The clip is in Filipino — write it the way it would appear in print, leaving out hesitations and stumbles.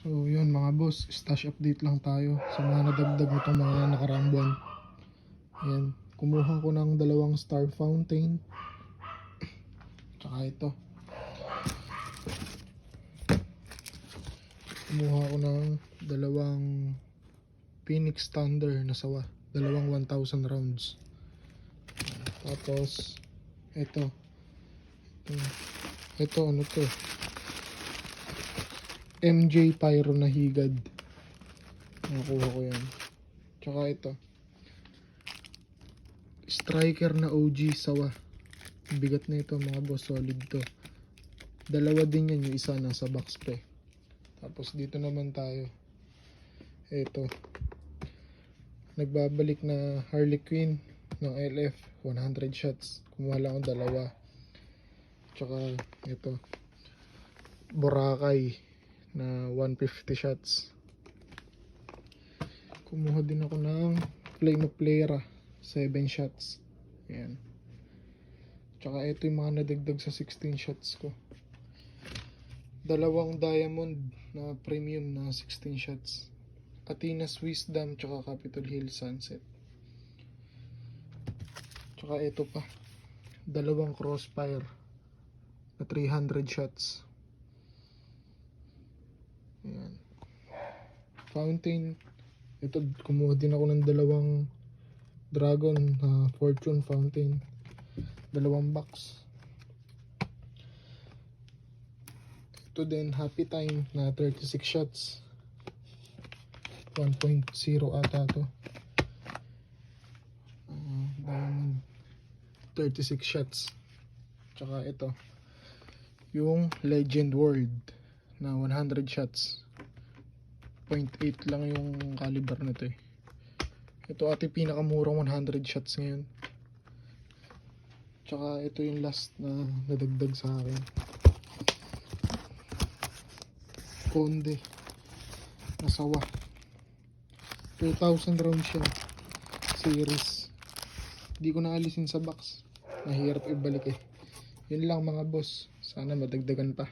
So yun mga boss, stash update lang tayo sa mga nadagdag nitong mga nakaraang buwan. Ayan, kumuha ko ng 2 star fountain. Tsaka ito. Kumuha ko ng 2 Phoenix Thunder na sawa. 1,000 rounds. Tapos ito. Ito ano to? MJ Pyro na higad. Nakuha ko yan. Tsaka ito. Striker na OG sawa. Bigat na ito mga boss, solid to. 2 din yan, yung isa nasa box pa. Tapos dito naman tayo. Ito. Nagbabalik na Harley Quinn ng LF 100 shots. Kumuha lang ako 2. Tsaka ito. Boracay na 150 shots. Kumuha din ako ng Flame of Plera 7 shots. Ayan. Tsaka ito yung mga nadagdag sa 16 shots ko. 2 diamond na premium na 16 shots. Athena's Wisdom tsaka Capitol Hill Sunset. Tsaka ito pa. 2 Crossfire na 300 shots. Ayan. Fountain. Ito, kumuha din ako ng 2 Dragon na Fortune Fountain. 2 box. Ito din Happy Time na 36 shots. 1.0 ata to. Diamond 36 shots. Tsaka ito yung Legend World na 100 shots. 0.8 lang yung caliber nito eh. Ito ate pinakamurang 100 shots ngayon. Tsaka ito yung last na nadagdag sa akin. Conde nasawa. 2,000 rounds siya. Series. Hindi ko naalisin sa box. Mahirap ibalik eh. Yun lang mga boss. Sana madagdagan pa.